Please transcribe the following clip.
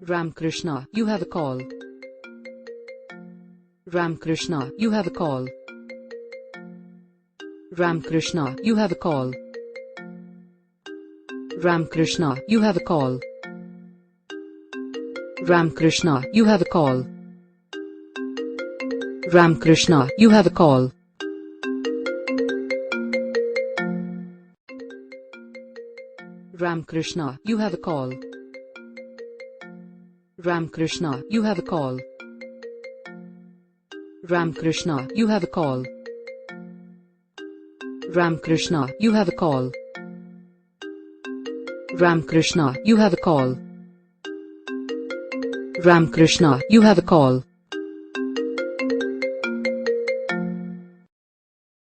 Ramakrishna, you have a call. Ramakrishna, you have a call. Ramakrishna, you have a call. Ramakrishna, you have a call. Ramakrishna, you have a call. Ramakrishna, you have a call. Ramakrishna, you have a call. Ramakrishna, you have a call. Ramakrishna, you have a call. Ramakrishna, you have a call. Ramakrishna, you have a call. Ramakrishna, you have a call.